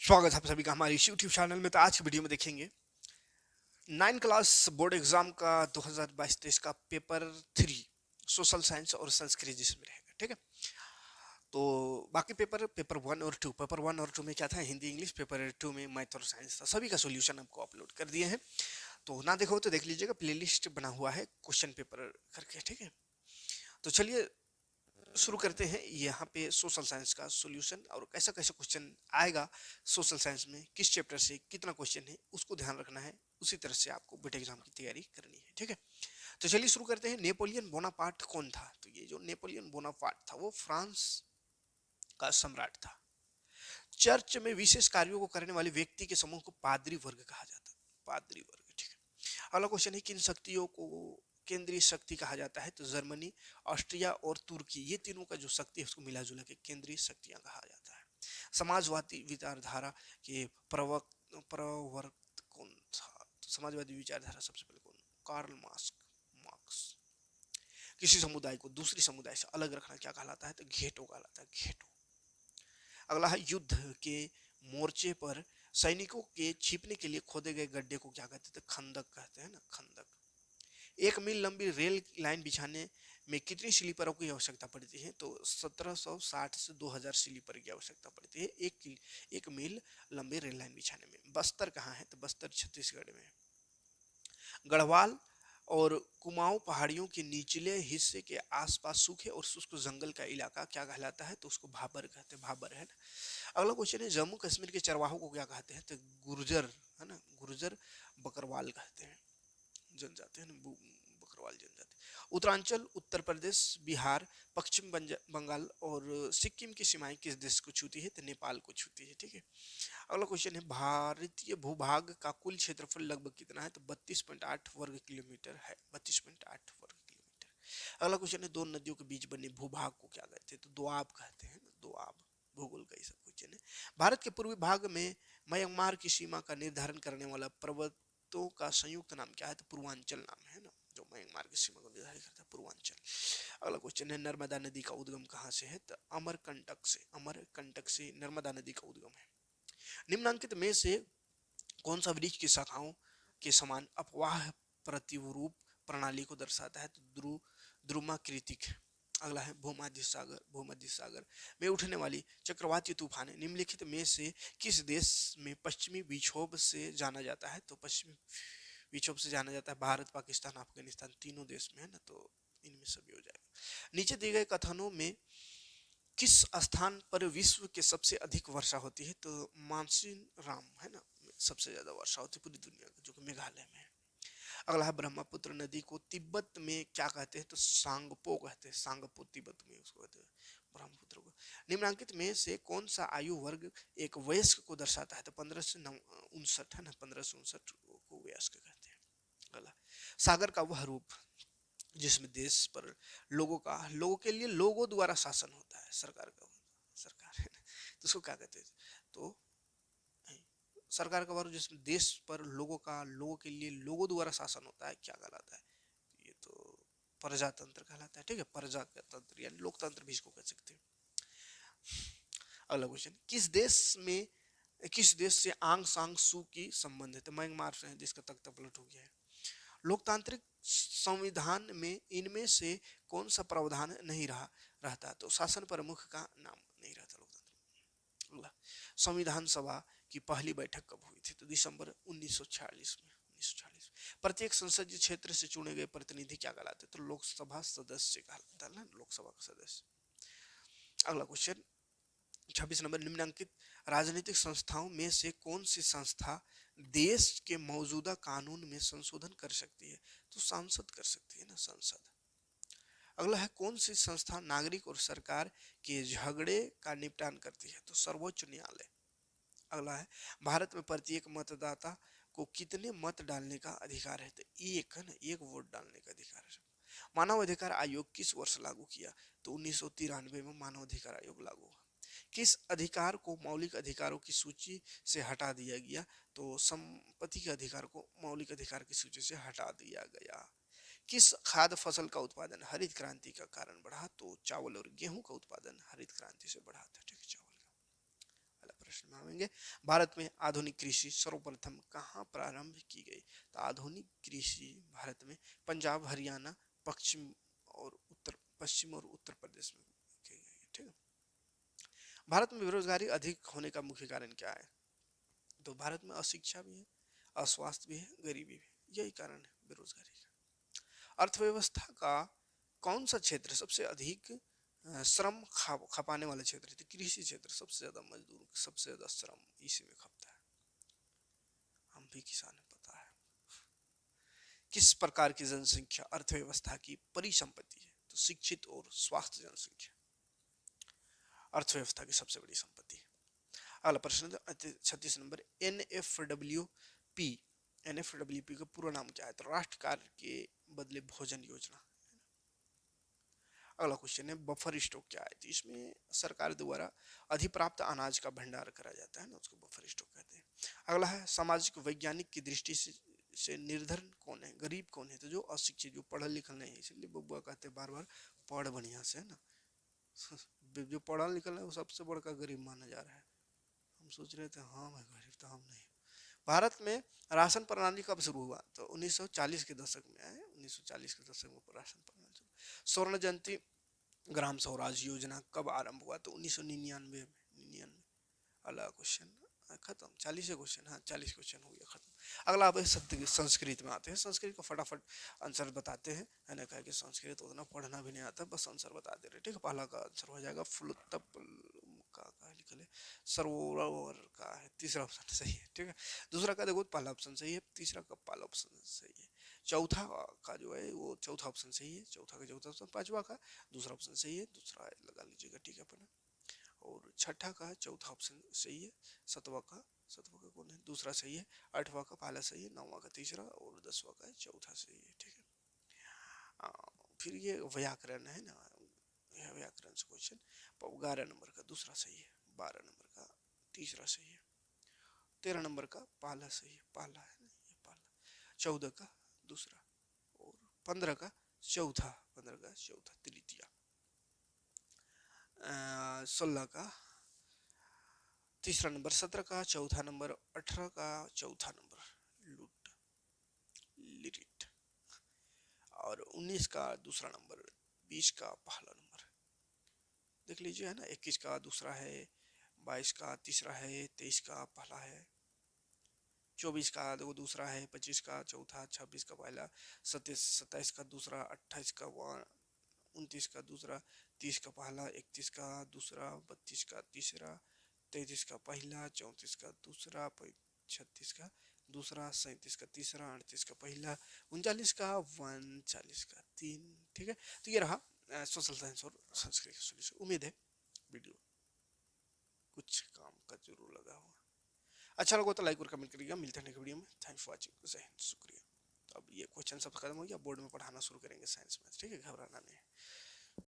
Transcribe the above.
स्वागत है आप सभी का हमारे इस यूट्यूब चैनल में। तो आज की वीडियो में देखेंगे 9 क्लास बोर्ड एग्जाम का 2022-23 का पेपर 3 सोशल साइंस और संस्कृत जिसमें रहेगा। ठीक है, तो बाकी पेपर 1 और 2, पेपर 1 और 2 में क्या था, हिंदी इंग्लिश। पेपर 2 में मैथ और साइंस था। सभी का सॉल्यूशन आपको अपलोड कर दिए हैं, तो ना देखो तो देख लीजिएगा, प्लेलिस्ट बना हुआ है क्वेश्चन पेपर करके। ठीक है, तो चलिए शुरू करते हैं। यहाँ पे सोशल साइंस का सॉल्यूशन और कैसा कैसा क्वेश्चन आएगा सोशल साइंस में, किस चैप्टर से कितना क्वेश्चन है उसको ध्यान रखना है। उसी तरह से आपको बोर्ड एग्जाम की तैयारी करनी है। ठीक है, तो चलिए शुरू करते हैं। नेपोलियन बोनापार्ट कौन था? तो ये जो नेपोलियन बोनापार्ट था वो फ्रांस का सम्राट था। चर्च में विशेष कार्यों को करने वाले व्यक्ति के समूह को पादरी वर्ग कहा जाता है। पादरी वर्ग। ठीक है, अगला क्वेश्चन है, किन शक्तियों को केंद्रीय शक्ति कहा जाता है? तो जर्मनी, ऑस्ट्रिया और तुर्की, ये तीनों का जो शक्ति है उसको मिला जुला के केंद्रीय शक्तियां कहा जाता है। समाजवादी विचारधारा के प्रवर्तक कौन था? तो समाजवादी विचारधारा सबसे पहले कौन? Karl Marx. किसी समुदाय को दूसरी समुदाय से अलग रखना क्या कहलाता है? तो घेटो कहलाता है, घेटो। अगला है, युद्ध के मोर्चे पर सैनिकों के छिपने के लिए खोदे गए गड्ढे को क्या कहते थे? खंदक कहते हैं ना, खंदक। 1 मील लंबी रेल लाइन बिछाने में कितनी स्लीपरों की आवश्यकता पड़ती है? तो 1760 से 2000 स्लीपर की आवश्यकता पड़ती है 1 मील लंबी रेल लाइन बिछाने में। बस्तर कहाँ है? तो बस्तर छत्तीसगढ़ में है। गढ़वाल और कुमाऊं पहाड़ियों के निचले हिस्से के आसपास सूखे और शुष्क जंगल का इलाका क्या कहलाता है? तो उसको भाबर कहते हैं, भाबर है ना। अगला क्वेश्चन है, जम्मू कश्मीर के चरवाहों को क्या कहते हैं? तो गुर्जर, है ना, गुर्जर बकरवाल कहते हैं, जनजाति है ना, बकरवाल जनजाति। उत्तरांचल, उत्तर प्रदेश, बिहार, पश्चिम बंगाल और सिक्किम की सीमाएं किस देश को छूती है? तो नेपाल को छूती है। ठीक है, अगला क्वेश्चन है, भारतीय भूभाग का कुल क्षेत्रफल लगभग कितना है? तो 32.8 वर्ग किलोमीटर है, 32.8 वर्ग किलोमीटर। अगला क्वेश्चन है, दो नदियों के बीच बने भूभाग को क्या कहते हैं? तो दोआब कहते हैं ना, दोआब। भूगोल का ही सब क्वेश्चन है। भारत के पूर्वी भाग में म्यांमार की सीमा का निर्धारण करने वाला पर्वतों का संयुक्त नाम क्या है? तो पूर्वांचल नाम है ना, जो म्यांमार की सीमा को निर्धारित करता है, पूर्वांचल। अगला क्वेश्चन है, नर्मदा नदी का उद्गम कहाँ से है? तो अमरकंटक से, अमरकंटक से नर्मदा नदी का उद्गम है। निम्नांकित में से कौन सा वृक्ष की शाखाओं के समान अपवाह प्रतिरूप प्रणाली को दर्शाता है? तो द्रुमाकृतिक। अगला है, भूमध्य सागर, भूमध्य सागर में उठने वाली चक्रवाती तूफान निम्नलिखित में से किस देश में पश्चिमी विक्षोभ से जाना जाता है? तो पश्चिमी विक्षोभ से जाना जाता है भारत, पाकिस्तान, अफगानिस्तान, तीनों देश में है ना, तो इनमें सभी हो जाएगा। नीचे दिए गए कथनों में किस स्थान पर विश्व के सबसे अधिक वर्षा होती है? तो मानसून राम है ना, सबसे ज्यादा वर्षा होती है पूरी दुनिया में, जो कि मेघालय में है। अगला है, ब्रह्मपुत्र नदी को तिब्बत में क्या कहते हैं? तो सांगपो कहते हैं, सांगपो तिब्बत में उसको कहते हैं, ब्रह्मपुत्र को। निम्नांकित में से कौन सा आयु वर्ग एक वयस्क को दर्शाता है? तो 15 से 59 है ना, 15 से 59 को वयस्क कहते हैं। अगला, सागर का वह रूप जिसमें देश पर लोगों के लिए लोगों द्वारा शासन होता है, सरकार का, सरकार है ना, तो उसको क्या कहते हैं? तो सरकार का वर्ग जिसमें देश पर लोगों के लिए लोगों द्वारा शासन होता है, क्या कहलाता है? ये तो प्रजातंत्र कहलाता है। ठीक है, प्रजातंत्र यानी लोकतंत्र भी इसको कह सकते हैं। अगला क्वेश्चन, किस देश से आंग सांग सू की संबंध है? तो म्यांमार से है, जिसका तख्ता पलट हो गया है। लोकतांत्रिक संविधान में इनमें से कौन सा प्रावधान नहीं रहता? तो शासन प्रमुख का नाम नहीं रहता लोकतंत्र। संविधान सभा की पहली बैठक कब हुई थी? तो दिसंबर 1946 में, 1946। प्रत्येक संसदीय क्षेत्र से चुने गए प्रतिनिधि क्या कहलाते? तो लोकसभा सदस्य कहलाता है ना, लोकसभा का सदस्य। अगला क्वेश्चन 26 नंबर, निम्नलिखित राजनीतिक संस्थाओं में से कौन सी संस्था देश के मौजूदा कानून में संशोधन कर सकती है? तो सांसद कर सकती है ना, संसद। अगला है, कौन सी संस्था नागरिक और सरकार के झगड़े का निपटान करती है? तो सर्वोच्च न्यायालय। अगला है, भारत में प्रत्येक मतदाता को कितने मत डालने का अधिकार है? तो एक है ना, एक वोट डालने का अधिकार है। मानव अधिकार आयोग किस वर्ष लागू किया? तो 1993 में मानव अधिकार आयोग लागू हुआ। किस अधिकार को मौलिक अधिकारों की सूची से हटा दिया गया? तो संपत्ति के अधिकार को मौलिक अधिकार की सूची से हटा दिया गया। किस खाद्य फसल का उत्पादन हरित क्रांति का कारण बढ़ा? तो चावल और गेहूं का उत्पादन हरित क्रांति से बढ़ा था। ठीक है, चावल का। प्रश्न बनाएंगे। भारत में आधुनिक कृषि सर्वप्रथम कहाँ प्रारंभ की गई? तो आधुनिक कृषि भारत में पंजाब, हरियाणा, पश्चिम और उत्तर प्रदेश में की गई। ठीक है। भारत में बेरोजगारी अधिक होने का मुख्य कारण क्या है? तो भारत में अशिक्षा भी है, अस्वास्थ्य भी है, गरीबी भी है, यही कारण है बेरोजगारी का। अर्थव्यवस्था का कौन सा क्षेत्र सबसे अधिक श्रम खपाने वाला क्षेत्र है? तो कृषि क्षेत्र सबसे ज्यादा मजदूर, सबसे ज्यादा श्रम इसी में खपता है। हम भी किसान हैं, पता है। किस प्रकार की जनसंख्या अर्थव्यवस्था की परिसंपत्ति है? तो शिक्षित और स्वास्थ्य जनसंख्या अर्थव्यवस्था की सबसे बड़ी संपत्ति है। अगला प्रश्न 36 नंबर, NFWP NFWP का पूरा नाम क्या है? तो राष्ट्र कार्य के बदले भोजन योजना। अगला क्वेश्चन है बफर स्टॉक क्या है? तो इसमें सरकार द्वारा अधिप्राप्त अनाज का भंडार करा जाता है ना, उसको बफर स्टॉक कहते हैं। अगला है सामाजिक वैज्ञानिक की दृष्टि से निर्धन कौन है, गरीब कौन है? तो जो अशिक्षित, जो पढ़ा लिखा नहीं है, इसलिए बबुआ कहते हैं बार बार पढ़ बढ़िया से, है ना। जो पढ़ा लिखा है वो सबसे बड़का गरीब माना जा रहा है। हम सोच रहे थे हाँ मैं गरीब, तो हम नहीं। भारत में राशन प्रणाली कब शुरू हुआ? तो 1940 के दशक में आए, 1940 के दशक में राशन प्रणाली। स्वर्ण जयंती ग्राम स्वराज योजना कब आरंभ हुआ? तो 1999 में, 99। अगला क्वेश्चन खत्म, 40 क्वेश्चन, हाँ 40 क्वेश्चन हो गया खत्म। अगला अब शब्द संस्कृत में आते हैं। संस्कृत का फटाफट आंसर बताते हैं, है ना। कहा कि संस्कृत उतना पढ़ना भी नहीं आता, बस आंसर बता दे रहे। ठीक है, पहला का आंसर हो जाएगा फ्लुतप का निकले सरोवर का है, तीसरा ऑप्शन सही है। ठीक है, दूसरा का देखो पहला ऑप्शन सही है, तीसरा का पहला ऑप्शन सही है, चौथा का जो है वो चौथा ऑप्शन सही है, चौथा का चौथा ऑप्शन, पांचवा का दूसरा ऑप्शन सही है, दूसरा लगा लीजिएगा। ठीक है अपना, और छठा का चौथा ऑप्शन सही है, सातवां का कौन है, दूसरा सही है, आठवां का पहला सही है, नौवां का तीसरा, और 10वां का चौथा सही है। ठीक है, फिर ये व्याकरण है ना, यह व्याकरण से क्वेश्चन 11 नंबर का दूसरा सही है, 12 नंबर का तीसरा सही है, 13 नंबर का पहला सही है, पहला है ना ये पहला, 14 का दूसरा, और 15 का चौथा, 15 का चौथा तृतीया, 16 का तीसरा नंबर, 17 का चौथा नंबर, 18 का चौथा नंबर लूट लिरिट, और 19 का दूसरा नंबर, 20 का पहला नंबर। देख लीजिए, है ना। 21 का दूसरा है, 22 का तीसरा है, 23 का पहला है, 24 का देखो दूसरा है, 25 का चौथा, 26 का पहला, 27 का दूसरा, 28 का 29 का दूसरा, 30 का पहला, 31 का दूसरा, 32 का तीसरा, 33 का पहला, 34 का दूसरा, 36 का दूसरा, 37 का तीसरा, 38 का पहला, 39 का 39 का तीन। ठीक है, तो ये रहा सोशल साइंस और संस्कृत का सॉल्यूशन। उम्मीद है वीडियो कुछ काम का जरूर लगा होगा। अच्छा लगा तो लाइक और कमेंट करिएगा। मिलते हैं नेक्स्ट वीडियो में। थैंक्स फॉर वाचिंग, जय हिंद, शुक्रिया। तो अब ये क्वेश्चन सब खत्म हो गया, बोर्ड में पढ़ाना शुरू करेंगे साइंस मैथ। ठीक है, घबराना नहीं है।